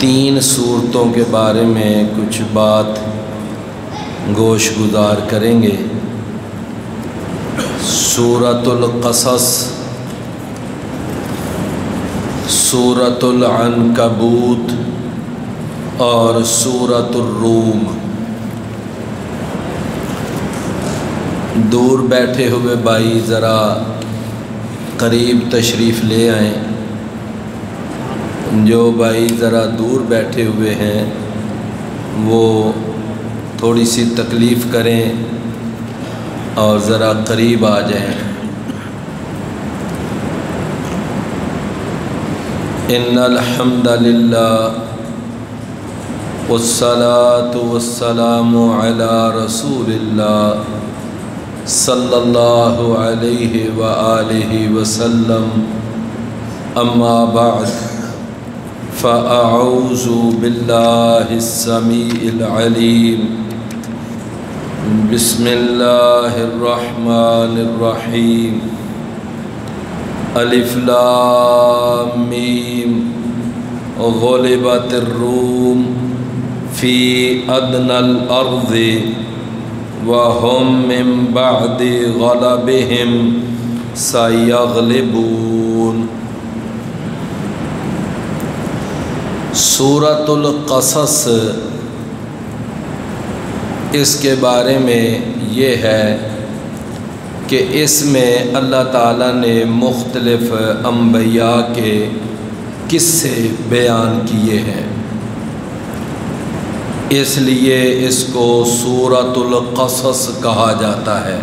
3 صورتوں کے بارے میں کچھ بات گوش گزار کریں گے۔ سورۃ القصص، سورۃ العنکبوت اور سورۃ الروم۔ دور بیٹھے ہوئے بھائی ذرا قریب تشریف لے آئیں۔ جو بھائی ذرا دور بیٹھے ہوئے ہیں وہ تھوڑی سی تکلیف کریں اور ذرا قریب آ جائیں۔ ان الحمد للہ والصلاة والسلام علی رسول اللہ صلی اللہ علیہ وآلہ وسلم، اما بعد فاعوذ باللہ السمیع العلیم، بسم اللہ الرحمن الرحیم، الف لام میم، غلبت الروم فی ادنی الارض وَهُمْ مِنْ بَعْدِ غَلَبِهِمْ سَيَغْلِبُونَ۔ سورۃ القصص، اس کے بارے میں یہ ہے کہ اس میں اللہ تعالیٰ نے مختلف انبیاء کے قصے بیان کیے ہیں، اس لیے اس کو سورۃ القصص کہا جاتا ہے۔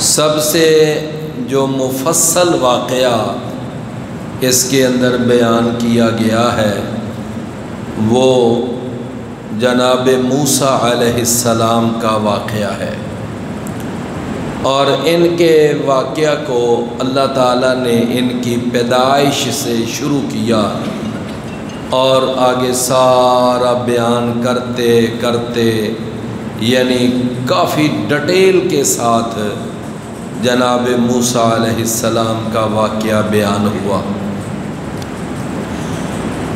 سب سے جو مفصل واقعہ اس کے اندر بیان کیا گیا ہے وہ جناب موسیٰ علیہ السلام کا واقعہ ہے، اور ان کے واقعہ کو اللہ تعالیٰ نے ان کی پیدائش سے شروع کیا اور آگے سارا بیان کرتے کرتے یعنی کافی ڈیٹیل کے ساتھ جناب موسیٰ علیہ السلام کا واقعہ بیان ہوا۔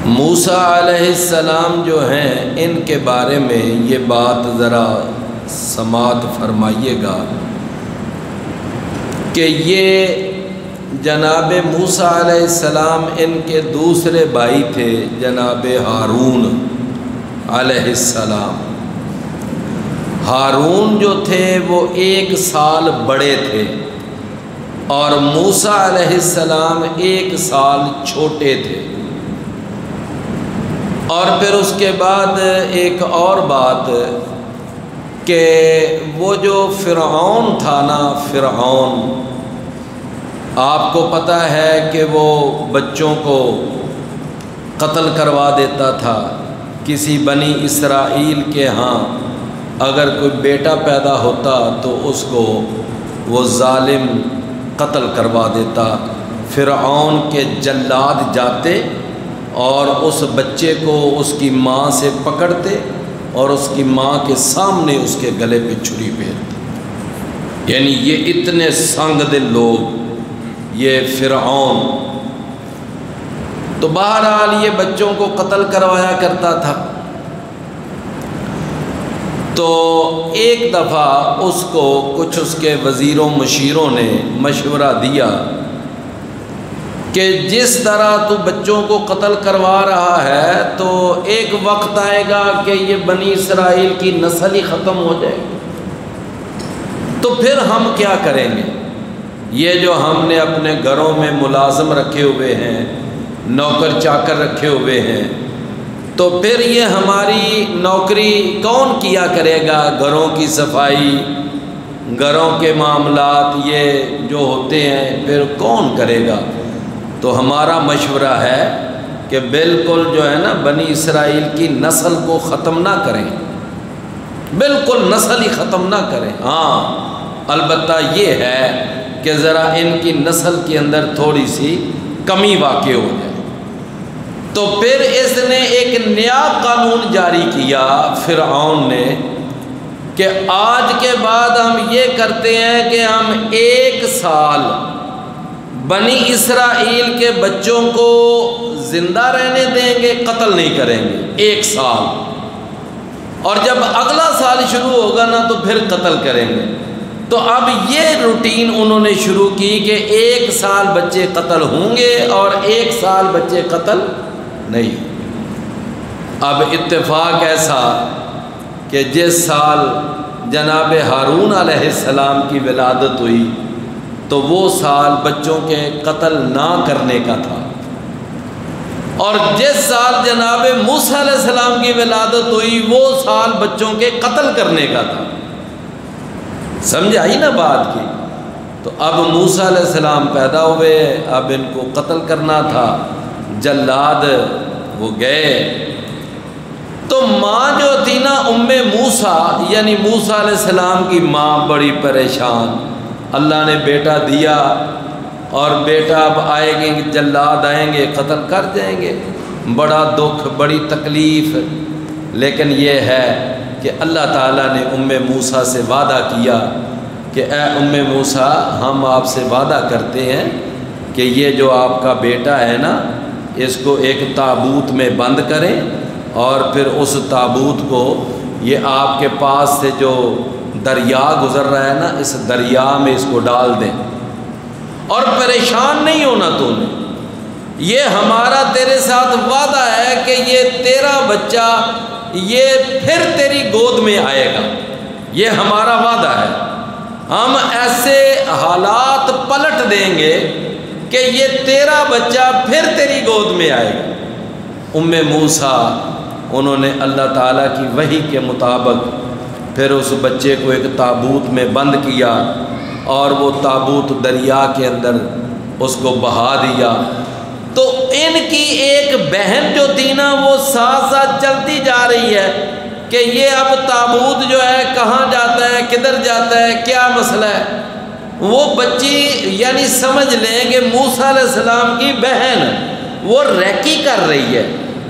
موسیٰ علیہ السلام جو ہیں ان کے بارے میں یہ بات ذرا سماعت فرمائیے گا کہ یہ جناب موسیٰ علیہ السلام ان کے دوسرے بھائی تھے جناب ہارون علیہ السلام۔ ہارون جو تھے وہ 1 سال بڑے تھے اور موسیٰ علیہ السلام 1 سال چھوٹے تھے۔ اور پھر اس کے بعد ایک اور بات کہ وہ جو فرعون تھا نا، فرعون آپ کو پتہ ہے کہ وہ بچوں کو قتل کروا دیتا تھا۔ کسی بنی اسرائیل کے ہاں اگر کوئی بیٹا پیدا ہوتا تو اس کو وہ ظالم قتل کروا دیتا۔ فرعون کے جلاد جاتے اور اس بچے کو اس کی ماں سے پکڑتے اور اس کی ماں کے سامنے اس کے گلے پہ چھری پھیرتے۔ یعنی یہ اتنے سنگ دل لوگ، یہ فرعون۔ تو بہرحال یہ بچوں کو قتل کروایا کرتا تھا۔ تو ایک دفعہ اس کو کچھ اس کے وزیروں مشیروں نے مشورہ دیا کہ جس طرح تو بچوں کو قتل کروا رہا ہے تو ایک وقت آئے گا کہ یہ بنی اسرائیل کی نسل ہی ختم ہو جائے گی، تو پھر ہم کیا کریں گے؟ یہ جو ہم نے اپنے گھروں میں ملازم رکھے ہوئے ہیں، نوکر چاکر رکھے ہوئے ہیں، تو پھر یہ ہماری نوکری کون کیا کرے گا؟ گھروں کی صفائی، گھروں کے معاملات یہ جو ہوتے ہیں پھر کون کرے گا؟ تو ہمارا مشورہ ہے کہ بالکل جو ہے نا بنی اسرائیل کی نسل کو ختم نہ کریں، بالکل نسل ہی ختم نہ کریں۔ ہاں البتہ یہ ہے کہ ذرا ان کی نسل کے اندر تھوڑی سی کمی واقع ہو جائے۔ تو پھر اس نے ایک نیا قانون جاری کیا فرعون نے کہ آج کے بعد ہم یہ کرتے ہیں کہ ہم 1 سال بنی اسرائیل کے بچوں کو زندہ رہنے دیں گے، قتل نہیں کریں گے 1 سال، اور جب اگلا سال شروع ہوگا نا تو پھر قتل کریں گے۔ تو اب یہ روٹین انہوں نے شروع کی کہ 1 سال بچے قتل ہوں گے اور 1 سال بچے قتل نہیں ہوں گے۔ اب اتفاق ایسا کہ جس سال جناب ہارون علیہ السلام کی ولادت ہوئی تو وہ سال بچوں کے قتل نہ کرنے کا تھا، اور جس سال جناب موسیٰ علیہ السلام کی ولادت ہوئی وہ سال بچوں کے قتل کرنے کا تھا۔ سمجھ آئی نا بات کی؟ تو اب موسیٰ علیہ السلام پیدا ہوئے، اب ان کو قتل کرنا تھا، جلاد وہ گئے۔ تو ماں جو تھی نا موسیٰ، یعنی موسیٰ علیہ السلام کی ماں بڑی پریشان، اللہ نے بیٹا دیا اور بیٹا اب آئے گے، جلاد آئیں گے قتل کر جائیں گے، بڑا دکھ بڑی تکلیف۔ لیکن یہ ہے کہ اللہ تعالیٰ نے موسیٰ سے وعدہ کیا کہ اے موسیٰ، ہم آپ سے وعدہ کرتے ہیں کہ یہ جو آپ کا بیٹا ہے نا، اس کو ایک تابوت میں بند کریں، اور پھر اس تابوت کو یہ آپ کے پاس سے جو دریا گزر رہا ہے نا، اس دریا میں اس کو ڈال دیں، اور پریشان نہیں ہونا تو نے، یہ ہمارا تیرے ساتھ وعدہ ہے کہ یہ تیرا بچہ یہ پھر تیری گود میں آئے گا، یہ ہمارا وعدہ ہے، ہم ایسے حالات پلٹ دیں گے کہ یہ تیرا بچہ پھر تیری گود میں آئے گا۔ موسیٰ انہوں نے اللہ تعالیٰ کی وحی کے مطابق پھر اس بچے کو ایک تابوت میں بند کیا، اور وہ تابوت دریا کے اندر اس کو بہا دیا۔ تو ان کی ایک بہن جو تھی نا، وہ ساتھ ساتھ چلتی جا رہی ہے کہ یہ اب تابوت جو ہے کہاں جاتا ہے، کدھر جاتا ہے، کیا مسئلہ ہے۔ وہ بچی یعنی سمجھ لیں کہ موسیٰ علیہ السلام کی بہن وہ ریکی کر رہی ہے،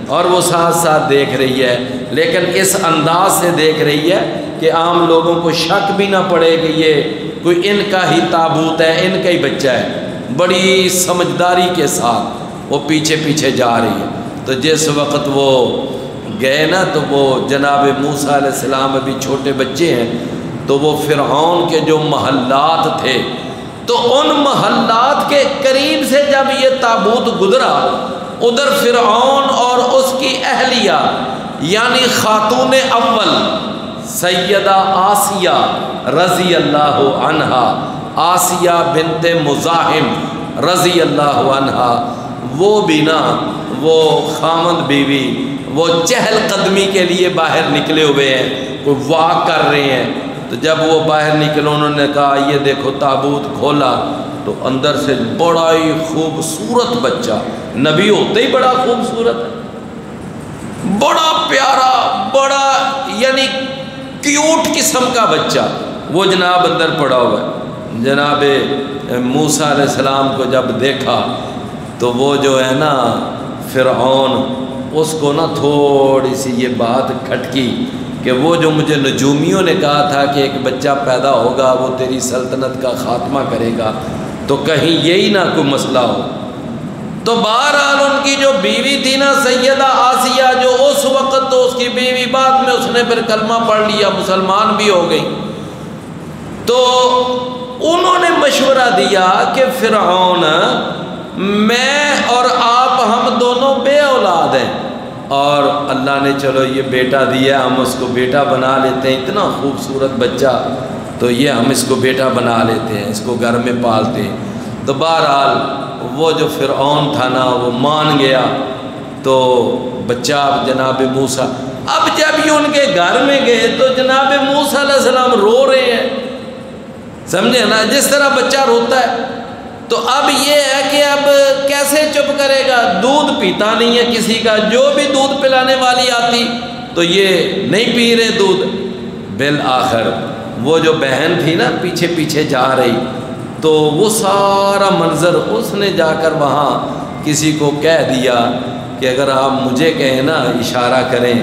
اور وہ ساتھ ساتھ دیکھ رہی ہے، لیکن اس انداز سے دیکھ رہی ہے کہ عام لوگوں کو شک بھی نہ پڑے کہ یہ کوئی ان کا ہی تابوت ہے، ان کا ہی بچہ ہے۔ بڑی سمجھداری کے ساتھ وہ پیچھے پیچھے جا رہی ہے۔ تو جس وقت وہ گئے نا، تو وہ جناب موسیٰ علیہ السلام ابھی چھوٹے بچے ہیں، تو وہ فرعون کے جو محلات تھے، تو ان محلات کے قریب سے جب یہ تابوت گزرا، ادھر فرعون اور اس کی اہلیہ یعنی خاتون اول سیدہ آسیہ رضی اللہ عنہا، آسیہ بنت مزاحم رضی اللہ عنہا، وہ بھی نا وہ خامد بیوی وہ چہل قدمی کے لیے باہر نکلے ہوئے ہیں، کوئی واک کر رہے ہیں۔ تو جب وہ باہر نکلے، انہوں نے کہا یہ دیکھو تابوت کھولا، تو اندر سے بڑا ہی خوبصورت بچہ، نبی ہوتے ہی بڑا خوبصورت ہے، بڑا پیارا، بڑا یعنی کیوٹ قسم کا بچہ، وہ جناب اندر پڑا ہوا ہے۔ جناب موسیٰ علیہ السلام کو جب دیکھا تو وہ جو ہے نا فرعون، اس کو نا تھوڑی سی یہ بات کھٹکی کہ وہ جو مجھے نجومیوں نے کہا تھا کہ ایک بچہ پیدا ہوگا وہ تیری سلطنت کا خاتمہ کرے گا، تو کہیں یہی نہ کوئی مسئلہ ہو۔ تو بہرحال ان کی جو بیوی تھی نا سیدہ آسیہ، جو اس وقت تو اس کی بیوی، بعد میں اس نے پھر کلمہ پڑھ لیا، مسلمان بھی ہو گئی، تو انہوں نے مشورہ دیا کہ فرعون، میں اور آپ ہم دونوں بے اولاد ہیں، اور اللہ نے چلو یہ بیٹا دیا، ہم اس کو بیٹا بنا لیتے ہیں، اتنا خوبصورت بچہ، تو یہ ہم اس کو بیٹا بنا لیتے ہیں، اس کو گھر میں پالتے ہیں۔ تو بہرحال وہ جو فرعون تھا نا وہ مان گیا، تو بچہ جناب موسیٰ، اب جب یہ ان کے گھر میں گئے تو جناب موسیٰ علیہ السلام رو رہے ہیں، سمجھے نا، جس طرح بچہ روتا ہے۔ تو اب یہ ہے کہ اب کیسے چپ کرے گا، دودھ پیتا نہیں ہے کسی کا، جو بھی دودھ پلانے والی آتی تو یہ نہیں پی رہے دودھ۔ بالآخر وہ جو بہن تھی نا پیچھے پیچھے جا رہی، تو وہ سارا منظر اس نے جا کر وہاں کسی کو کہہ دیا کہ اگر آپ مجھے کہیں نا، اشارہ کریں،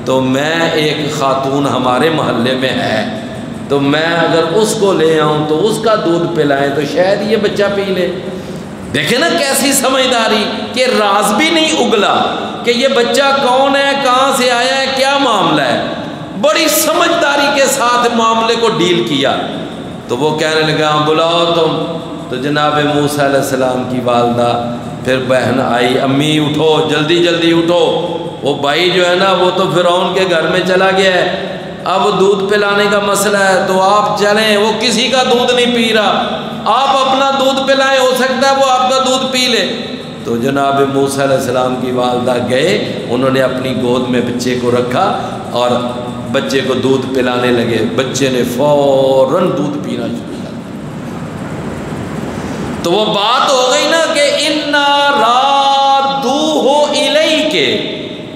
تو میں ایک خاتون ہمارے محلے میں ہے، تو میں اگر اس کو لے آؤں تو اس کا دودھ پلائیں تو شاید یہ بچہ پی لے۔ دیکھیں نا کیسی سمجھداری کہ راز بھی نہیں اگلا کہ یہ بچہ کون ہے، کہاں سے آیا ہے، کیا معاملہ ہے، بڑی سمجھداری کے ساتھ معاملے کو ڈیل کیا۔ تو وہ کہنے لگا بلاؤ تم، تو جناب موسیٰ علیہ السلام کی والدہ پھر بہن آئی، امی اٹھو جلدی جلدی اٹھو، وہ بھائی جو ہے نا وہ تو فرعون کے گھر میں چلا گیا ہے، اب دودھ پلانے کا مسئلہ ہے تو آپ چلیں، وہ کسی کا دودھ نہیں پی رہا، آپ اپنا دودھ پلائیں، ہو سکتا ہے وہ آپ کا دودھ پی لے۔ تو جناب موسیٰ علیہ السلام کی والدہ گئے، انہوں نے اپنی گود میں بچے کو رکھا اور بچے کو دودھ پلانے لگے، بچے نے فوراً دودھ پینا شروع کر دیا۔ تو وہ بات ہو گئی نا کہ اِنَّا رَادُّوهُ إِلَيْكَ،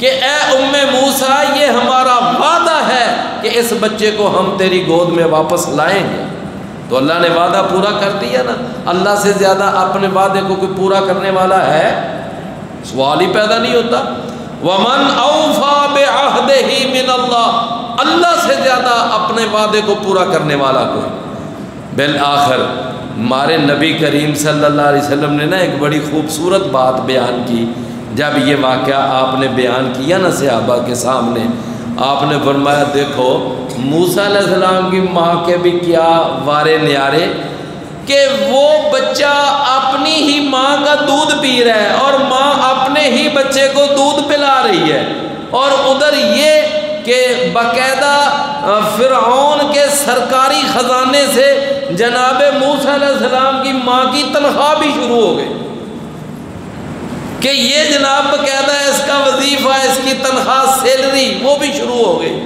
کہ اے ام موسیٰ یہ ہمارا وعدہ ہے کہ اس بچے کو ہم تیری گود میں واپس لائیں گے۔ تو اللہ نے وعدہ پورا کر دیا نا، اللہ سے زیادہ اپنے وعدے کو کوئی پورا کرنے والا ہے؟ سوال ہی پیدا نہیں ہوتا۔ وَمَنْ أَوْفَى بِعَهْدِهِ مِنَ اللَّهِ، اللہ سے زیادہ اپنے وعدے کو پورا کرنے والا کوئی۔ بالآخر ہمارے نبی کریم صلی اللہ علیہ وسلم نے نا ایک بڑی خوبصورت بات بیان کی، جب یہ واقعہ آپ نے بیان کیا نا صحابہ کے سامنے، آپ نے فرمایا دیکھو موسیٰ علیہ السلام کی ماں کے بھی کیا وارے نیارے کہ وہ بچہ اپنی ہی ماں کا دودھ پی رہا ہے اور ماں اپنے ہی بچے کو دودھ پلا رہی ہے، اور ادھر یہ کہ باقاعدہ فرعون کے سرکاری خزانے سے جناب موسیٰ علیہ السلام کی ماں کی تنخواہ بھی شروع ہو گئی کہ یہ جناب باقاعدہ اس کا وظیفہ، اس کی تنخواہ، سیلری وہ بھی شروع ہو گئی۔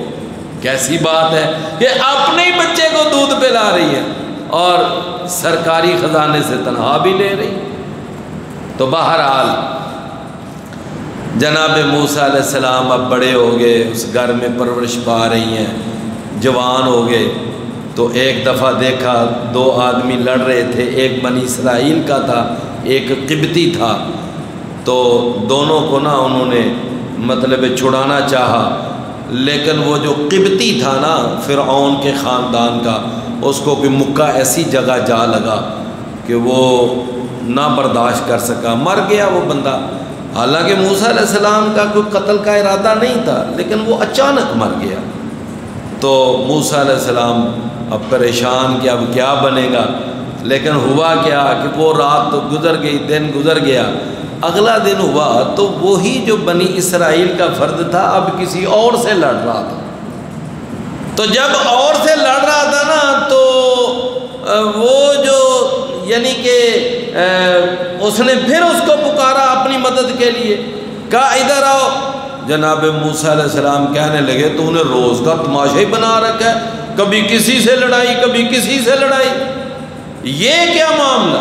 کیسی بات ہے کہ اپنے ہی بچے کو دودھ پلا رہی ہے اور سرکاری خزانے سے تنخواہ بھی لے رہی۔ تو بہرحال جناب موسیٰ علیہ السلام اب بڑے ہو گئے، اس گھر میں پرورش پا رہی ہیں، جوان ہو گئے۔ تو ایک دفعہ دیکھا دو آدمی لڑ رہے تھے، ایک بنی اسرائیل کا تھا، ایک قبطی تھا، تو دونوں کو نا انہوں نے مطلب چھڑانا چاہا، لیکن وہ جو قبطی تھا نا فرعون کے خاندان کا، اس کو کوئی مکہ ایسی جگہ جا لگا کہ وہ نہ برداشت کر سکا، مر گیا وہ بندہ۔ حالانکہ موسیٰ علیہ السلام کا کوئی قتل کا ارادہ نہیں تھا، لیکن وہ اچانک مر گیا۔ تو موسیٰ علیہ السلام اب پریشان کہ اب کیا بنے گا، لیکن ہوا کیا کہ وہ رات تو گزر گئی، دن گزر گیا، اگلا دن ہوا تو وہی جو بنی اسرائیل کا فرد تھا اب کسی اور سے لڑ رہا تھا۔ تو جب اور سے لڑ رہا تھا نا تو وہ جو یعنی کہ اس نے پھر اس کو پکارا اپنی مدد کے لیے، کہا ادھر آؤ۔ جناب موسیٰ علیہ السلام کہنے لگے تو انہیں روز کا تماشا ہی بنا رکھا ہے، کبھی کسی سے لڑائی کبھی کسی سے لڑائی، یہ کیا معاملہ؟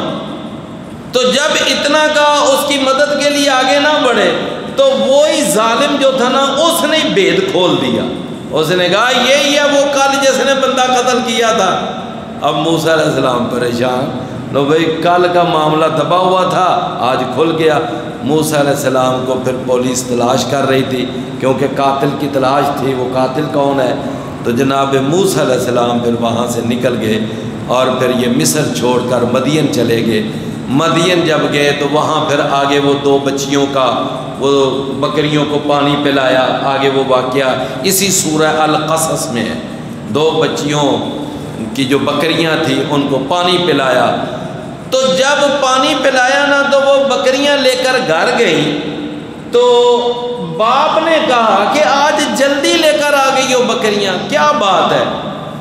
تو جب اتنا کہا اس کی مدد کے لیے آگے نہ بڑھے تو وہی ظالم جو تھا نا اس نے بید کھول دیا، اس نے کہا یہی ہے وہ کل جس نے بندہ قتل کیا تھا۔ اب موسیٰ علیہ السلام پریشان، لو بھائی کل کا معاملہ دبا ہوا تھا آج کھل گیا۔ موسیٰ علیہ السلام کو پھر پولیس تلاش کر رہی تھی کیونکہ قاتل کی تلاش تھی، وہ قاتل کون ہے؟ تو جناب موسیٰ علیہ السلام پھر وہاں سے نکل گئے اور پھر یہ مصر چھوڑ کر مدین چلے گئے۔ مدین جب گئے تو وہاں پھر آگے وہ دو بچیوں کا، وہ بکریوں کو پانی پلایا، آگے وہ واقعہ اسی سورہ القصص میں ہے، دو بچیوں کی جو بکریاں تھیں ان کو پانی پلایا۔ تو جب پانی پلایا نا تو وہ بکریاں لے کر گھر گئیں، تو باپ نے کہا کہ آج جلدی لے کر آ گئی ہو بکریاں، کیا بات ہے؟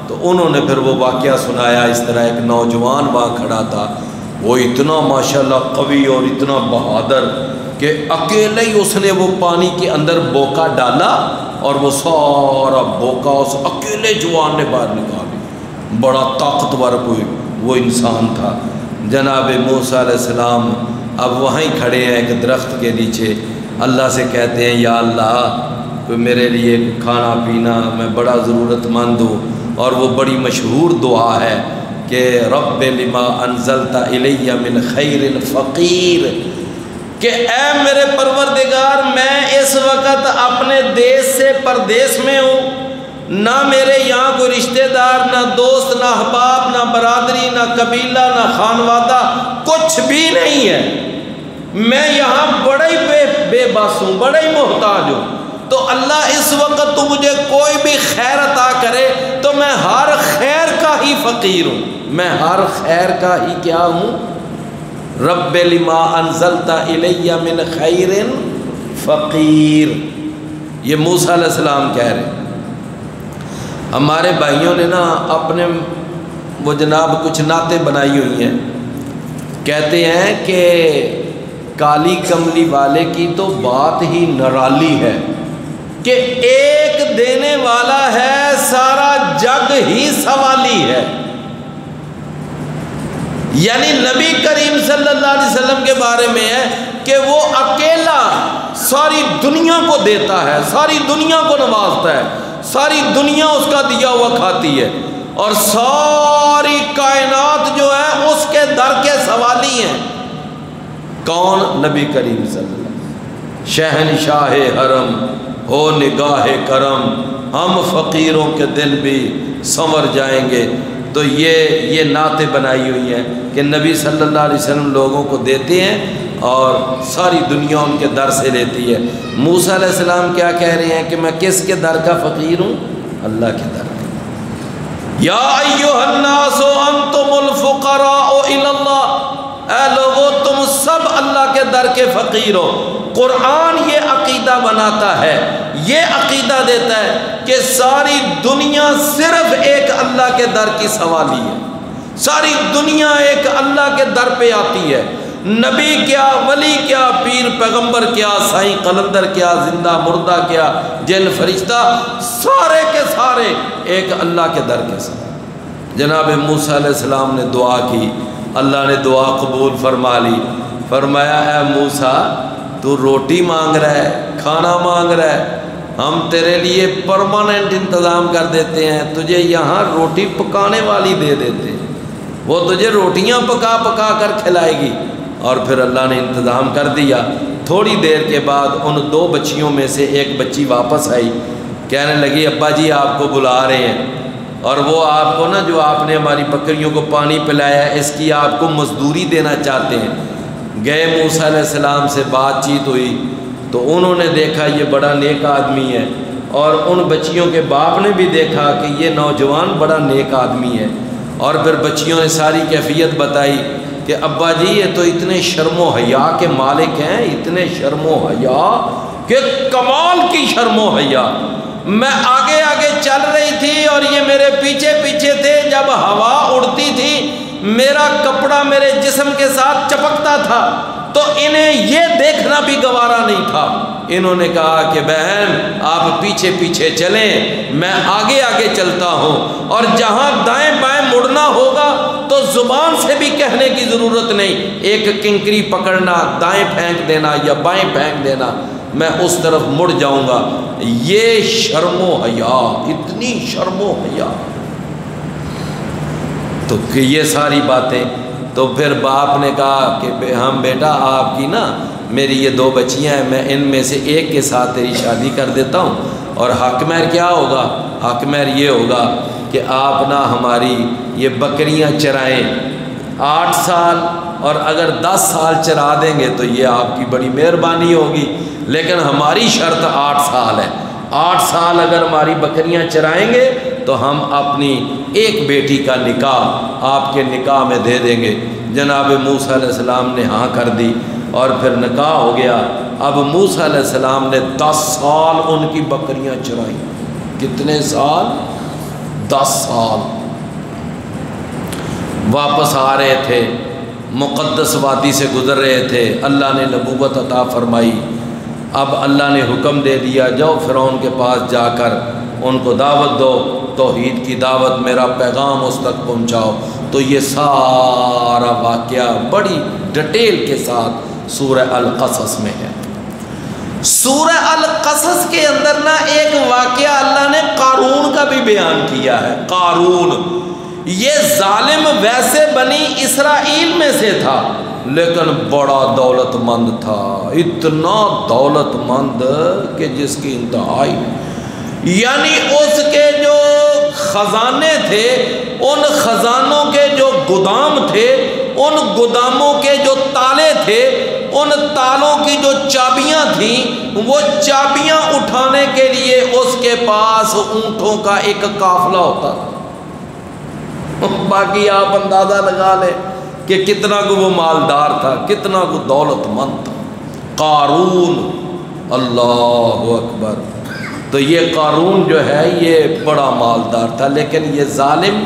تو انہوں نے پھر وہ واقعہ سنایا، اس طرح ایک نوجوان وہاں کھڑا تھا، وہ اتنا ماشاءاللہ قوی اور اتنا بہادر کہ اکیلے ہی اس نے وہ پانی کے اندر بوکا ڈالا اور وہ سارا بوکا اس اکیلے جوان نے باہر نکالا، بڑا طاقتور کوئی وہ انسان تھا۔ جناب موسیٰ علیہ السلام اب وہیں کھڑے ہیں ایک درخت کے نیچے، اللہ سے کہتے ہیں یا اللہ کوئی میرے لیے کھانا پینا، میں بڑا ضرورت مند ہوں، اور وہ بڑی مشہور دعا ہے کہ رب لما انزلت الی من خیر الفقیر، کہ اے میرے پروردگار میں اس وقت اپنے دیش سے پردیس میں ہوں، نہ میرے یہاں کوئی رشتہ دار، نہ دوست، نہ احباب، نہ برادری، نہ قبیلہ، نہ خانوادہ، کچھ بھی نہیں ہے، میں یہاں بڑا ہی بے بس ہوں، بڑا ہی محتاج ہوں۔ تو اللہ اس وقت تو مجھے کوئی بھی خیر عطا کرے تو میں ہر خیر کا ہی فقیر ہوں، میں ہر خیر کا ہی کیا ہوں؟ رب لما انزلت الی من خیر فقیر، یہ موسیٰ علیہ السلام کہہ رہے ہیں۔ ہمارے بھائیوں نے نا اپنے وہ جناب کچھ نعتیں بنائی ہوئی ہیں، کہتے ہیں کہ کالی کملی والے کی تو بات ہی نرالی ہے کہ ایک دینے والا ہے سارا جگ ہی سوالی ہے۔ یعنی نبی کریم صلی اللہ علیہ وسلم کے بارے میں ہے کہ وہ اکیلا ساری دنیا کو دیتا ہے، ساری دنیا کو نوازتا ہے، ساری دنیا اس کا دیا ہوا کھاتی ہے، اور ساری کائنات جو ہے اس کے در کے سوالی ہیں۔ کون؟ نبی کریم صلی اللہ علیہ وسلم، شہنشاہ حرم ہو نگاہ کرم، ہم فقیروں کے دل بھی سنور جائیں گے۔ تو یہ نعتیں بنائی ہوئی ہیں کہ نبی صلی اللہ علیہ وسلم لوگوں کو دیتے ہیں اور ساری دنیا ان کے در سے لیتی ہے۔ موسیٰ علیہ السلام کیا کہہ رہے ہیں کہ میں کس کے در کا فقیر ہوں؟ اللہ کے در کا۔ یا ایھا الناس انتم الفقراء الی اللہ، اے لوگو تم سب اللہ کے در کے فقیر ہو۔ قرآن یہ عقیدہ بناتا ہے، یہ عقیدہ دیتا ہے کہ ساری دنیا صرف ایک اللہ کے در کی سوالی ہے، ساری دنیا ایک اللہ کے در پہ آتی ہے۔ نبی کیا، ولی کیا، پیر پیغمبر کیا، سائیں قلندر کیا، زندہ مردہ کیا، جن فرشتہ، سارے کے سارے ایک اللہ کے در کے ساتھ۔ جناب موسیٰ علیہ السلام نے دعا کی، اللہ نے دعا قبول فرما لی، فرمایا اے موسیٰ تو روٹی مانگ رہا ہے، کھانا مانگ رہا ہے، ہم تیرے لیے پرماننٹ انتظام کر دیتے ہیں، تجھے یہاں روٹی پکانے والی دے دیتے ہیں، وہ تجھے روٹیاں پکا پکا کر کھلائے گی۔ اور پھر اللہ نے انتظام کر دیا۔ تھوڑی دیر کے بعد ان دو بچیوں میں سے ایک بچی واپس آئی، کہنے لگی ابا جی آپ کو بلا رہے ہیں، اور وہ آپ کو نا جو آپ نے ہماری بکریوں کو پانی پلایا ہے اس کی آپ کو مزدوری دینا چاہتے ہیں۔ گئے موسیٰ علیہ السلام سے بات چیت ہوئی تو انہوں نے دیکھا یہ بڑا نیک آدمی ہے، اور ان بچیوں کے باپ نے بھی دیکھا کہ یہ نوجوان بڑا نیک آدمی ہے، اور پھر بچیوں نے ساری کیفیت بتائی کہ ابا جی یہ تو اتنے شرم و حیا کے مالک ہیں، اتنے شرم و حیا کہ کمال کی شرم و حیا۔ میں آگے آگے چل رہی تھی اور یہ میرے پیچھے پیچھے تھے، جب ہوا اڑتی تھی میرا کپڑا میرے جسم کے ساتھ چپکتا تھا، تو انہیں یہ دیکھنا بھی گوارا نہیں تھا۔ انہوں نے کہا کہ بہن آپ پیچھے پیچھے چلیں، میں آگے آگے چلتا ہوں، اور جہاں دائیں بائیں مڑنا ہوگا تو زبان سے بھی کہنے کی ضرورت نہیں، ایک کنکری پکڑنا، دائیں پھینک دینا یا بائیں پھینک دینا، میں اس طرف مڑ جاؤں گا۔ یہ شرم و حیا، اتنی شرم و حیا، تو کہ یہ ساری باتیں۔ تو پھر باپ نے کہا کہ ہم بیٹا آپ کی نا میری یہ دو بچیاں ہیں، میں ان میں سے ایک کے ساتھ تیری شادی کر دیتا ہوں، اور حق مہر کیا ہوگا؟ حق مہر یہ ہوگا کہ آپ نا ہماری یہ بکریاں چرائیں 8 سال، اور اگر 10 سال چرا دیں گے تو یہ آپ کی بڑی مہربانی ہوگی، لیکن ہماری شرط 8 سال ہے۔ 8 سال اگر ہماری بکریاں چرائیں گے تو ہم اپنی ایک بیٹی کا نکاح آپ کے نکاح میں دے دیں گے۔ جناب موسیٰ علیہ السلام نے ہاں کر دی، اور پھر نکاح ہو گیا۔ اب موسیٰ علیہ السلام نے 10 سال ان کی بکریاں چرائیں۔ کتنے سال؟ 10 سال۔ واپس آ رہے تھے، مقدس وادی سے گزر رہے تھے، اللہ نے نبوت عطا فرمائی۔ اب اللہ نے حکم دے دیا جاؤ فرعون کے پاس جا کر ان کو دعوت دو، توحید کی دعوت، میرا پیغام اس تک پہنچاؤ۔ تو یہ سارا واقعہ بڑی ڈیٹیل کے ساتھ سورہ القصص میں ہے۔ سورہ القصص کے اندر نا ایک واقعہ اللہ نے قارون کا بھی بیان کیا ہے۔ قارون یہ ظالم ویسے بنی اسرائیل میں سے تھا، لیکن بڑا دولت مند تھا، اتنا دولت مند کہ جس کی انتہائی۔ یعنی اس کے جو خزانے تھے، ان خزانوں کے جو گودام تھے، ان گوداموں کے جو تالے تھے، ان تالوں کی جو چابیاں تھیں، وہ چابیاں اٹھانے کے لیے اس کے پاس اونٹوں کا ایک قافلہ ہوتا تھا۔ باقی آپ اندازہ لگا لیں کہ کتنا کو وہ مالدار تھا، کتنا کو دولت مند تھا قارون۔ اللہ اکبر۔ تو یہ قارون جو ہے یہ بڑا مالدار تھا، لیکن یہ ظالم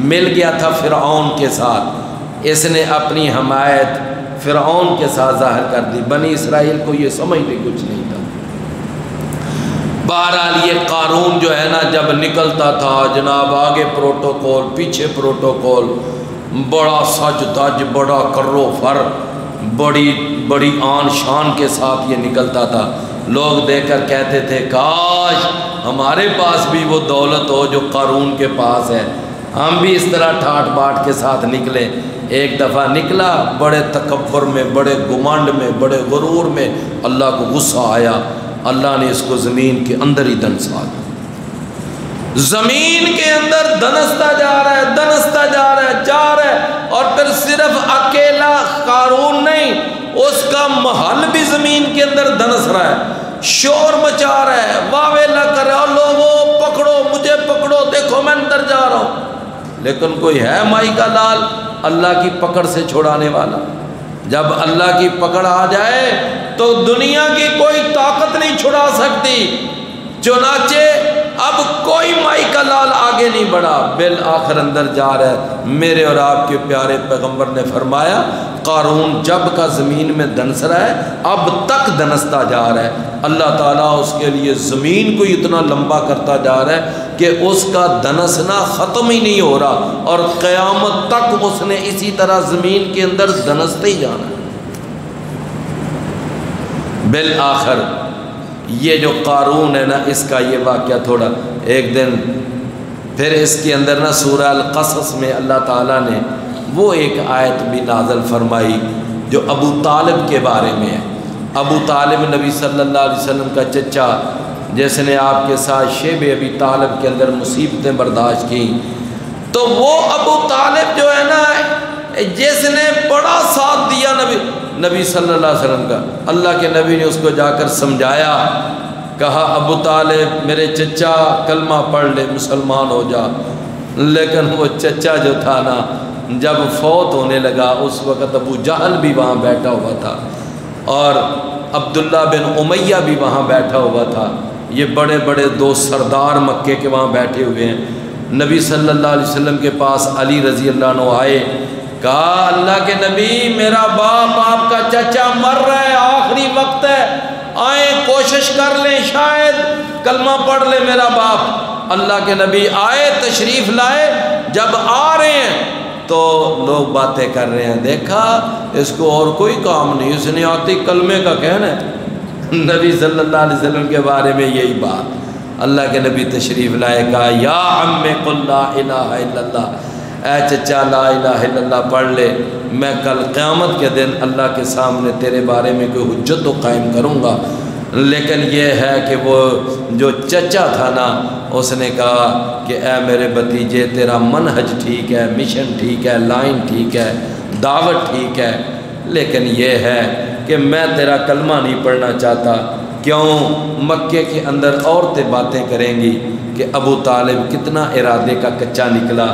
مل گیا تھا فرعون کے ساتھ، اس نے اپنی حمایت فرعون کے ساتھ ظاہر کر دی۔ بنی اسرائیل کو یہ سمجھ بھی کچھ نہیں تھا۔ بہرحال یہ قارون جو ہے نا، جب نکلتا تھا جناب، آگے پروٹوکول پیچھے پروٹوکول، بڑا سج دج، بڑا کرو فر، بڑی آن شان کے ساتھ یہ نکلتا تھا۔ لوگ دیکھ کر کہتے تھے کاش ہمارے پاس بھی وہ دولت ہو جو قارون کے پاس ہے، ہم بھی اس طرح ٹھاٹ باٹ کے ساتھ نکلیں۔ ایک دفعہ نکلا بڑے تکبر میں، بڑے گمانڈ میں، بڑے غرور میں، اللہ کو غصہ آیا، اللہ نے اس کو زمین کے اندر ہی دنسا دیا۔ زمین کے اندر دنستا جا رہا ہے، دنستا جا رہا ہے، جا رہا ہے، اور پھر صرف اکیلا قارون نہیں، اس کا محل بھی زمین کے اندر دنس رہا ہے، شور مچا رہا ہے، واہ ویلا کر رہا ہے، لوگوں پکڑو مجھے، پکڑو، دیکھو میں اندر جا رہا ہوں۔ لیکن کوئی ہے مائی کا لال اللہ کی پکڑ سے چھڑانے والا؟ جب اللہ کی پکڑ آ جائے تو دنیا کی کوئی طاقت نہیں چھڑا سکتی۔ چنانچہ اب کوئی مائی کا لال آگے نہیں بڑھا، بالآخر اندر جا رہا ہے۔ میرے اور آپ کے پیارے پیغمبر نے فرمایا قارون جب کا زمین میں دنس رہا ہے، اب تک دنستا جا رہا ہے، اللہ تعالیٰ اس کے لیے زمین کو اتنا لمبا کرتا جا رہا ہے کہ اس کا دنسنا ختم ہی نہیں ہو رہا، اور قیامت تک اس نے اسی طرح زمین کے اندر دنستے ہی جانا ہے۔ بالآخر یہ جو قارون ہے نا، اس کا یہ واقعہ تھوڑا ایک دن پھر اس کے اندر نا سورہ القصص میں اللہ تعالیٰ نے وہ ایک آیت بھی نازل فرمائی جو ابو طالب کے بارے میں ہے۔ ابو طالب نبی صلی اللہ علیہ وسلم کا چچا، جس نے آپ کے ساتھ شیب ابی طالب کے اندر مصیبتیں برداشت کی، تو وہ ابو طالب جو ہے نا، جس نے بڑا ساتھ دیا نبی صلی اللہ علیہ وسلم کا، اللہ کے نبی نے اس کو جا کر سمجھایا، کہا ابو طالب میرے چچا کلمہ پڑھ لے، مسلمان ہو جا۔ لیکن وہ چچا جو تھا نا، جب فوت ہونے لگا اس وقت ابو جہل بھی وہاں بیٹھا ہوا تھا، اور عبداللہ بن امیہ بھی وہاں بیٹھا ہوا تھا۔ یہ بڑے بڑے دو سردار مکے کے وہاں بیٹھے ہوئے ہیں۔ نبی صلی اللہ علیہ وسلم کے پاس علی رضی اللہ عنہ آئے، کہا اللہ کے نبی میرا باپ آپ کا چچا مر رہا ہے، آخری وقت ہے، آئیں کوشش کر لیں، شاید کلمہ پڑھ لے میرا باپ۔ اللہ کے نبی آئے، تشریف لائے، جب آ رہے ہیں تو لوگ باتیں کر رہے ہیں، دیکھا اس کو اور کوئی کام نہیں، اس نے آتی کلمے کا کہنا ہے۔ نبی صلی اللہ علیہ وسلم کے بارے میں یہی بات، اللہ کے نبی تشریف لائے، کہا یا عم قل لا الہ الا اللہ، اے چچا لا الہ الا اللہ پڑھ لے، میں کل قیامت کے دن اللہ کے سامنے تیرے بارے میں کوئی حجت تو قائم کروں گا۔ لیکن یہ ہے کہ وہ جو چچا تھا نا، اس نے کہا کہ اے میرے بھتیجے تیرا منہج ٹھیک ہے، مشن ٹھیک ہے، لائن ٹھیک ہے، دعوت ٹھیک ہے، لیکن یہ ہے کہ میں تیرا کلمہ نہیں پڑھنا چاہتا۔ کیوں؟ مکے کے اندر عورتیں باتیں کریں گی کہ ابو طالب کتنا ارادے کا کچا نکلا،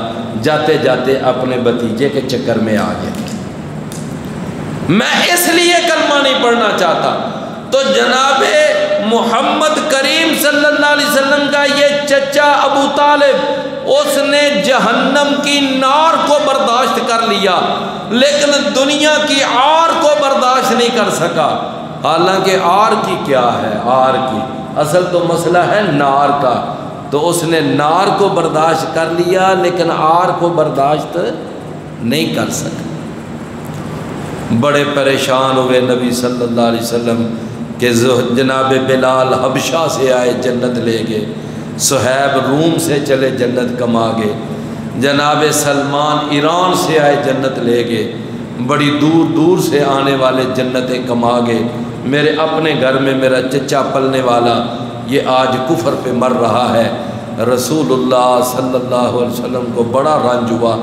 جاتے جاتے اپنے بھتیجے کے چکر میں آ گیا، میں اس لیے کلمہ نہیں پڑھنا چاہتا۔ تو جناب محمد کریم صلی اللہ علیہ وسلم کا یہ چچا ابو طالب، اس نے جہنم کی نار کو برداشت کر لیا، لیکن دنیا کی آر کو برداشت نہیں کر سکا۔ حالانکہ آر کی کیا ہے؟ آر کی اصل تو مسئلہ ہے نار کا، تو اس نے نار کو برداشت کر لیا لیکن آر کو برداشت نہیں کر سکا۔ بڑے پریشان ہوئے نبی صلی اللہ علیہ وسلم کہ جناب بلال حبشہ سے آئے جنت لے گئے، صہیب روم سے چلے جنت کما گئے، جناب سلمان ایران سے آئے جنت لے گئے، بڑی دور دور سے آنے والے جنتیں کما گئے۔ میرے اپنے گھر میں میرا چچا پلنے والا یہ آج کفر پہ مر رہا ہے۔ رسول اللہ صلی اللہ علیہ وسلم کو بڑا رنج ہوا،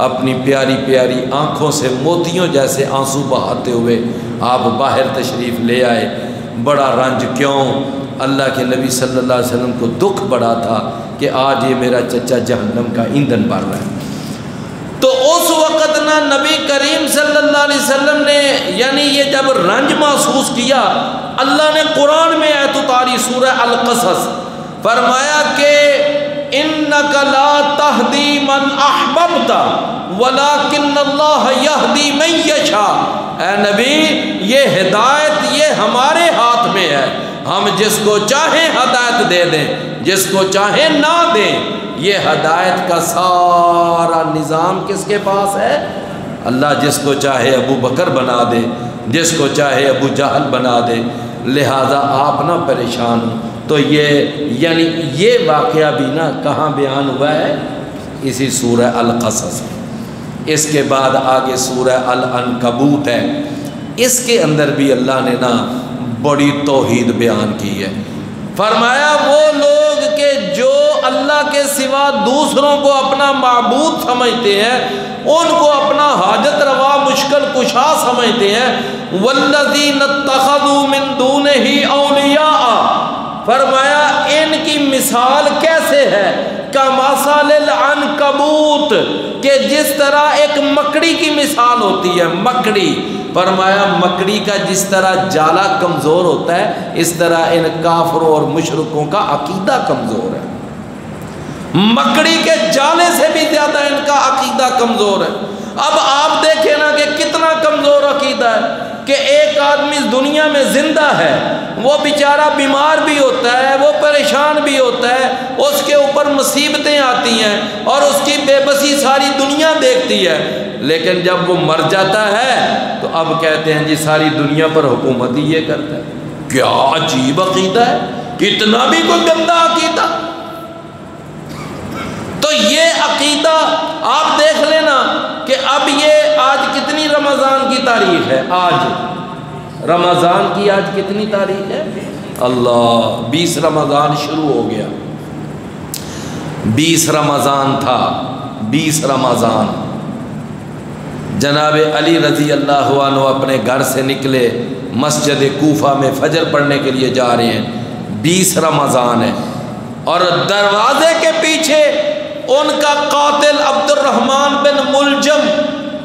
اپنی پیاری پیاری آنکھوں سے موتیوں جیسے آنسو بہاتے ہوئے آپ باہر تشریف لے آئے۔ بڑا رنج کیوں؟ اللہ کے نبی صلی اللہ علیہ وسلم کو دکھ بڑا تھا کہ آج یہ میرا چچا جہنم کا ایندھن بن رہا ہے۔ تو اس وقت نہ نبی کریم صلی اللہ علیہ وسلم نے یعنی یہ جب رنج محسوس کیا، اللہ نے قرآن میں آیت اتاری سورہ القصص، فرمایا کہ اِنَّكَ لَا تَهْدِي مَنْ أَحْبَبْتَ وَلَكِنَّ اللَّهَ يَهْدِي مَن يَشَاءُ۔ اے نبی، یہ ہدایت یہ ہمارے ہاتھ میں ہے، ہم جس کو چاہیں ہدایت دے دیں، جس کو چاہیں نہ دیں۔ یہ ہدایت کا سارا نظام کس کے پاس ہے؟ اللہ جس کو چاہے ابو بکر بنا دے، جس کو چاہے ابو جہل بنا دے، لہٰذا آپ نہ پریشان ہوں۔ تو یعنی یہ واقعہ بھی نا کہاں بیان ہوا ہے؟ اسی سورہ القصص۔ اس کے بعد آگے سورہ العنکبوت ہے، اس کے اندر بھی اللہ نے نا بڑی توحید بیان کی ہے۔ فرمایا وہ لوگ کہ جو اللہ کے سوا دوسروں کو اپنا معبود سمجھتے ہیں، ان کو اپنا حاجت روا مشکل کشا سمجھتے ہیں، والذین اتخذوا من دونہ اولیاء، فرمایا ان کی مثال کیسے ہے؟ کمثل العنکبوت، کہ جس طرح ایک مکڑی کی مثال ہوتی ہے، مکڑی، فرمایا مکڑی کا جس طرح جالا کمزور ہوتا ہے، اس طرح ان کافروں اور مشرکوں کا عقیدہ کمزور ہے۔ مکڑی کے جالے سے بھی زیادہ ان کا عقیدہ کمزور ہے۔ اب آپ دیکھیں نا کہ کتنا کمزور عقیدہ ہے کہ ایک آدمی اس دنیا میں زندہ ہے، وہ بیچارہ بیمار بھی ہوتا ہے، وہ پریشان بھی ہوتا ہے، اس کے اوپر مصیبتیں آتی ہیں اور اس کی بے بسی ساری دنیا دیکھتی ہے، لیکن جب وہ مر جاتا ہے تو اب کہتے ہیں جی ساری دنیا پر حکومت ہی یہ کرتا ہے۔ کیا عجیب عقیدہ ہے، اتنا بھی کوئی گندا عقیدہ۔ تو یہ عقیدہ آپ دیکھ لینا کہ اب یہ آج کتنی رمضان کی تاریخ ہے؟ آج رمضان کی آج کتنی تاریخ ہے؟ اللہ، 20 رمضان شروع ہو گیا۔ 20 رمضان تھا، 20 رمضان۔ جناب علی رضی اللہ عنہ اپنے گھر سے نکلے، مسجد کوفہ میں فجر پڑھنے کے لیے جا رہے ہیں، 20 رمضان ہے، اور دروازے کے پیچھے ان کا قاتل عبد الرحمن بن ملجم،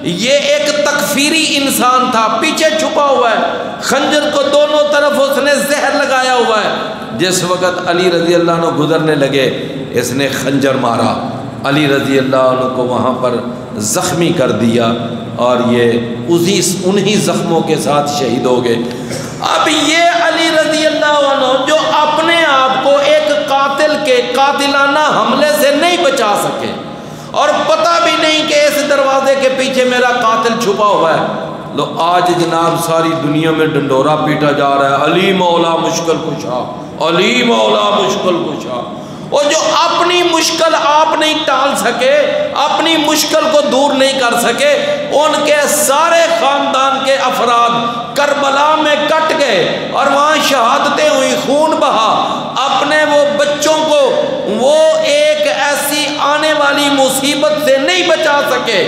یہ ایک تکفیری انسان تھا، پیچھے چھپا ہوا ہے، خنجر کو دونوں طرف اس نے زہر لگایا ہوا ہے۔ جس وقت علی رضی اللہ عنہ گزرنے لگے، اس نے خنجر مارا، علی رضی اللہ عنہ کو وہاں پر زخمی کر دیا، اور یہ انہی زخموں کے ساتھ شہید ہو گئے۔ اب یہ علی رضی اللہ عنہ جو اپنے آپ کو ایک قاتل کے قاتلانہ حملے سے نہیں بچا سکے، اور پتہ بھی نہیں کہ اس دروازے کے پیچھے میرا قاتل چھپا ہوا ہے، لو آج جناب ساری دنیا میں ڈنڈورا پیٹا جا رہا ہے، علی مولا مشکل کشا، علی مولا مشکل کشا۔ اور جو اپنی مشکل آپ نہیں ٹال سکے، اپنی مشکل کو دور نہیں کر سکے، ان کے سارے خاندان کے افراد کربلا میں کٹ گئے اور وہاں شہادتیں ہوئی، خون بہا، اپنے وہ بچوں کو وہ ایک ایسی آنے والی مصیبت سے نہیں بچا سکے،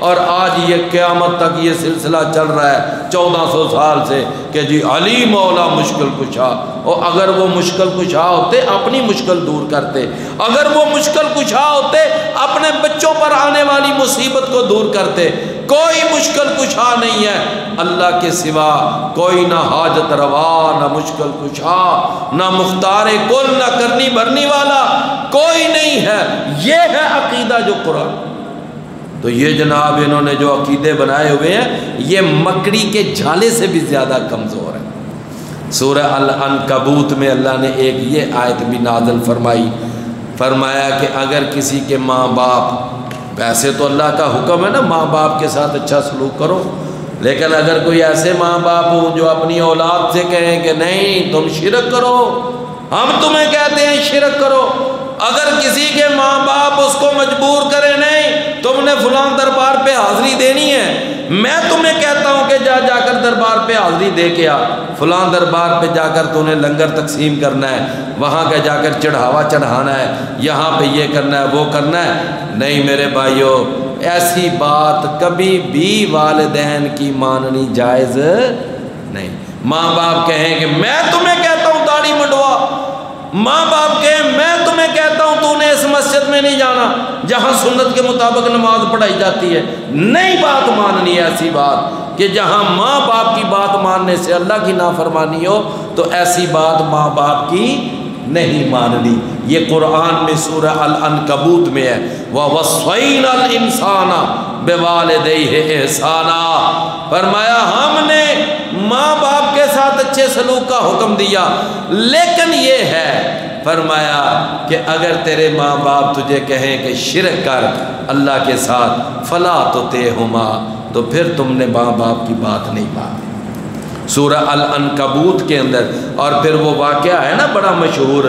اور آج یہ قیامت تک یہ سلسلہ چل رہا ہے 1400 سال سے کہ جی علی مولا مشکل کشا۔ اور اگر وہ مشکل کشا ہوتے اپنی مشکل دور کرتے، اگر وہ مشکل کشا ہوتے اپنے بچوں پر آنے والی مصیبت کو دور کرتے۔ کوئی مشکل کشا نہیں ہے اللہ کے سوا، کوئی نہ حاجت روا، نہ مشکل کشا، نہ مختار کل، نہ کرنی بھرنی والا، کوئی نہیں ہے۔ یہ ہے عقیدہ جو قرآن۔ تو یہ جناب انہوں نے جو عقیدے بنائے ہوئے ہیں یہ مکڑی کے جھالے سے بھی زیادہ کمزور ہے۔ سورہ العنکبوت میں اللہ نے ایک یہ آیت بھی نازل فرمائی، فرمایا کہ اگر کسی کے ماں باپ، ویسے تو اللہ کا حکم ہے نا ماں باپ کے ساتھ اچھا سلوک کرو، لیکن اگر کوئی ایسے ماں باپ ہوں جو اپنی اولاد سے کہیں کہ نہیں تم شرک کرو، ہم تمہیں کہتے ہیں شرک کرو، اگر کسی کے ماں باپ اس کو مجبور کرے نہیں تم نے فلاں دربار پہ حاضری دینی ہے، میں تمہیں کہتا ہوں کہ جا کر دربار پہ حاضری دے کے آ، فلاں دربار پہ جا کر تو نے لنگر تقسیم کرنا ہے، وہاں کا جا کر چڑھاوا چڑھانا ہے، یہاں پہ یہ کرنا ہے وہ کرنا ہے، نہیں میرے بھائیو، ایسی بات کبھی بھی والدین کی ماننی جائز نہیں۔ ماں باپ کہیں کہ میں تمہیں کہتا ہوں داڑھی منڈوا، ماں باپ کہیں میں تمہیں کہتا ہوں تو نے اس مسجد میں نہیں جانا جہاں سنت کے مطابق نماز پڑھائی جاتی ہے، نہیں بات ماننی ہے ایسی بات کہ جہاں ماں باپ کی بات ماننے سے اللہ کی نافرمانی ہو، تو ایسی بات ماں باپ کی نہیں ماننی۔ یہ قرآن میں سورہ العنکبوت میں ہے، وَوَصَّيْنَا الْإِنسَانَ بِوَالِدَيْهِ إِحْسَانًا، فرمایا ہم نے ماں باپ کے ساتھ اچھے سلوک کا حکم دیا، لیکن یہ ہے فرمایا کہ اگر تیرے ماں باپ تجھے کہیں کہ شرک کر اللہ کے ساتھ فَلَا تُطِعْهُمَا، تو پھر تم نے ماں باپ کی بات نہیں مانی۔ سورہ العنکبوت کے اندر، اور پھر وہ واقعہ ہے نا بڑا مشہور،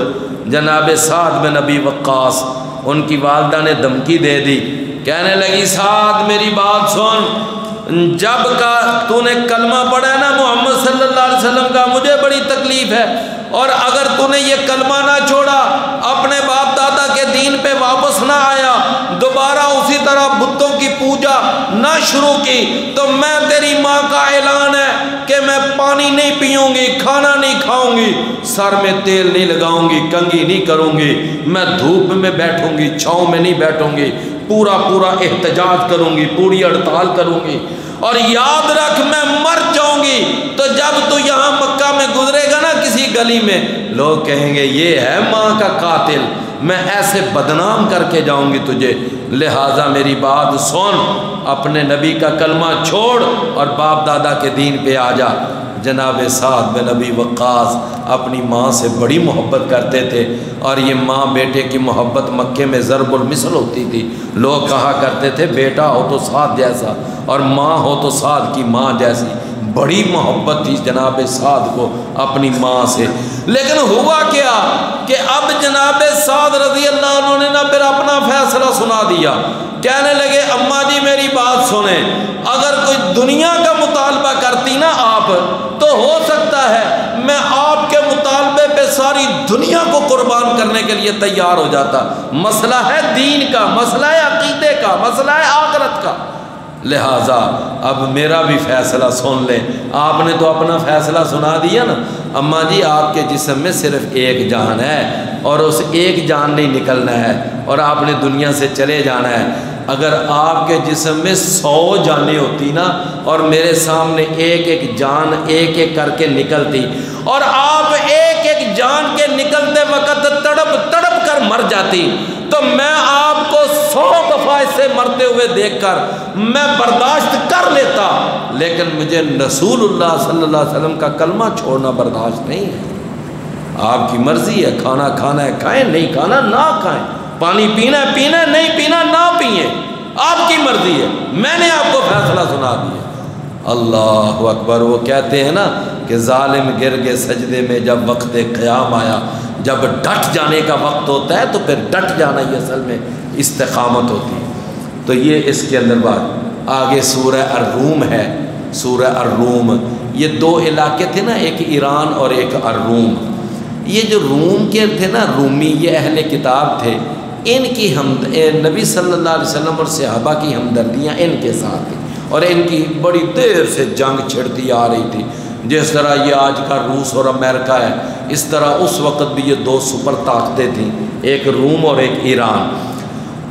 جناب سعد بن ابی وقاص، ان کی والدہ نے دھمکی دے دی، کہنے لگی سعد میری بات سن، جب کا تو نے کلمہ پڑھا ہے نا محمد صلی اللہ علیہ وسلم کا، مجھے بڑی تکلیف ہے، اور اگر تو نے یہ کلمہ نہ چھوڑا، اپنے باپ دادا کے دین پہ واپس نہ آیا، دوبارہ اسی طرح بتوں کی پوجا نہ شروع کی، تو میں تیری ماں کا اعلان ہے کہ میں پانی نہیں پیوں گی، کھانا نہیں کھاؤں گی، سر میں تیل نہیں لگاؤں گی، کنگھی نہیں کروں گی، میں دھوپ میں بیٹھوں گی، چھاؤں میں نہیں بیٹھوں گی، پورا احتجاج کروں گی، پوری ہڑتال کروں گی، اور یاد رکھ میں مر جاؤں گی تو جب تو یہاں مکہ میں گزرے گا نا کسی گلی میں، لوگ کہیں گے یہ ہے ماں کا قاتل، میں ایسے بدنام کر کے جاؤں گی تجھے، لہٰذا میری بات سن، اپنے نبی کا کلمہ چھوڑ اور باپ دادا کے دین پہ آ جا۔ جناب سعد بن ابی وقاص اپنی ماں سے بڑی محبت کرتے تھے، اور یہ ماں بیٹے کی محبت مکے میں ضرب المثل ہوتی تھی، لوگ کہا کرتے تھے بیٹا ہو تو سعد جیسا اور ماں ہو تو سعد کی ماں جیسی، بڑی محبت تھی جناب سعد کو اپنی ماں سے۔ لیکن ہوا کیا کہ اب جناب سعد رضی اللہ عنہ نے نا پھر اپنا فیصلہ سنا دیا، کہنے لگے اماں جی میری بات سنیں، اگر کوئی دنیا کا مطالبہ کرتی نا آپ، تو ہو سکتا ہے میں آپ کے مطالبے پہ ساری دنیا کو قربان کرنے کے لیے تیار ہو جاتا، مسئلہ ہے دین کا، مسئلہ ہے عقیدے کا، مسئلہ ہے آخرت کا، لہٰذا اب میرا بھی فیصلہ سن لیں۔ آپ نے تو اپنا فیصلہ سنا دیا نا، اماں جی آپ کے جسم میں صرف ایک جان ہے، اور اس ایک جان نہیں نکلنا ہے، اور آپ نے دنیا سے چلے جانا ہے۔ اگر آپ کے جسم میں 100 جانیں ہوتی نا، اور میرے سامنے ایک ایک جان ایک ایک کر کے نکلتی، اور آپ ایک ایک جان کے نکلتے وقت تڑپ تڑپ کر مر جاتی، تو میں آپ کو 100 دفعہ اس سے مرتے ہوئے دیکھ کر میں برداشت کر لیتا، لیکن مجھے رسول اللہ صلی اللہ علیہ وسلم کا کلمہ چھوڑنا برداشت نہیں ہے۔ آپ کی مرضی ہے، کھانا کھانا ہے کھائیں، نہیں کھانا نہ کھائیں، پانی پینا ہے پینا ہے، نہیں پینا نہ پئیں، آپ کی مرضی ہے، میں نے آپ کو فیصلہ سنا دیا۔ اللہ اکبر۔ وہ کہتے ہیں نا کہ ظالم گر گئے سجدے میں جب وقت قیام آیا، جب ڈٹ جانے کا وقت ہوتا ہے تو پھر ڈٹ جانا ہی اصل میں استقامت ہوتی ہے۔ تو یہ اس کے اندر بات آگے سورہ الروم ہے، سورہ الروم، یہ 2 علاقے تھے نا، ایک ایران اور ایک الروم۔ یہ جو روم کے تھے نا، رومی، یہ اہل کتاب تھے، ان کی نبی صلی اللہ علیہ وسلم اور صحابہ کی ہمدردیاں ان کے ساتھ تھیں، اور ان کی بڑی دیر سے جنگ چھڑتی آ رہی تھی، جس طرح یہ آج کا روس اور امریکہ ہے، اس طرح اس وقت بھی یہ 2 سپر طاقتیں تھیں، ایک روم اور ایک ایران۔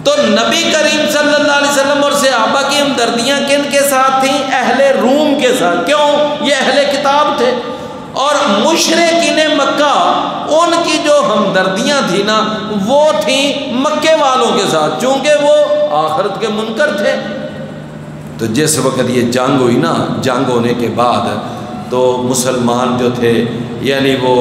تو نبی کریم صلی اللہ علیہ وسلم اور صحابہ کی ہمدردیاں کن کے ساتھ تھیں؟ اہل روم کے ساتھ۔ کیوں؟ یہ اہل کتاب تھے، اور مشرکین مکہ ان کی جو ہمدردیاں تھیں نا وہ تھیں مکے والوں کے ساتھ، چونکہ وہ آخرت کے منکر تھے۔ تو جس وقت یہ جنگ ہوئی نا، جنگ ہونے کے بعد تو مسلمان جو تھے، یعنی وہ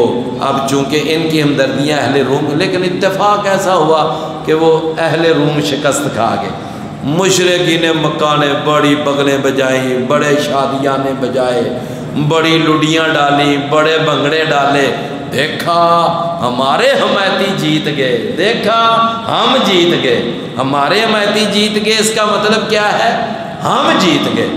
اب چونکہ ان کی ہمدردیاں اہل روم، لیکن اتفاق ایسا ہوا کہ وہ اہل روم شکست کھا گئے۔ مشرکین مکہ نے بڑی بغلیں بجائیں، بڑے شادیاں نے بجائے، بڑی لڈیاں ڈالی، بڑے بھنگڑے ڈالے، دیکھا ہمارے حمایتی جیت گئے، دیکھا ہم جیت گئے، ہمارے حمایتی جیت گئے، اس کا مطلب کیا ہے؟ ہم جیت گئے۔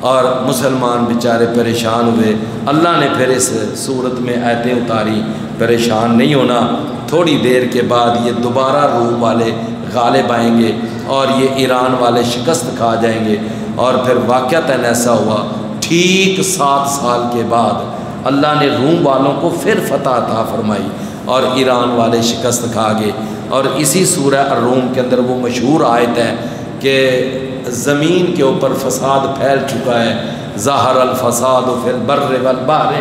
اور مسلمان بیچارے پریشان ہوئے۔ اللہ نے پھر اس صورت میں آیتیں اتاری، پریشان نہیں ہونا، تھوڑی دیر کے بعد یہ دوبارہ روم والے غالب آئیں گے اور یہ ایران والے شکست کھا جائیں گے۔ اور پھر واقعتاً ایسا ہوا، ٹھیک 7 سال کے بعد اللہ نے روم والوں کو پھر فتح عطا فرمائی اور ایران والے شکست کھا گئے۔ اور اسی سورہ الروم کے اندر وہ مشہور آیت ہے کہ زمین کے اوپر فساد پھیل چکا ہے، ظاہر الفساد فی البر والبحر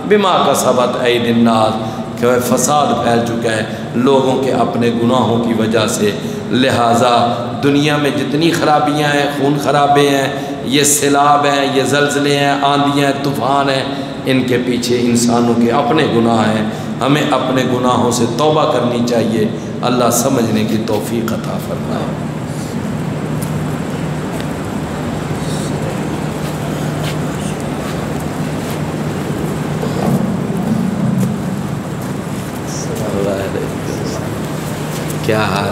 بما کسبت ایدی الناس، کہ فساد پھیل چکا ہے لوگوں کے اپنے گناہوں کی وجہ سے۔ لہٰذا دنیا میں جتنی خرابیاں ہیں، خون خرابے ہیں، یہ سیلاب ہیں، یہ زلزلے ہیں، آندیاں ہیں، طوفان ہیں، ان کے پیچھے انسانوں کے اپنے گناہ ہیں۔ ہمیں اپنے گناہوں سے توبہ کرنی چاہیے۔ اللہ سمجھنے کی توفیق عطا فرمائے۔ کیا حال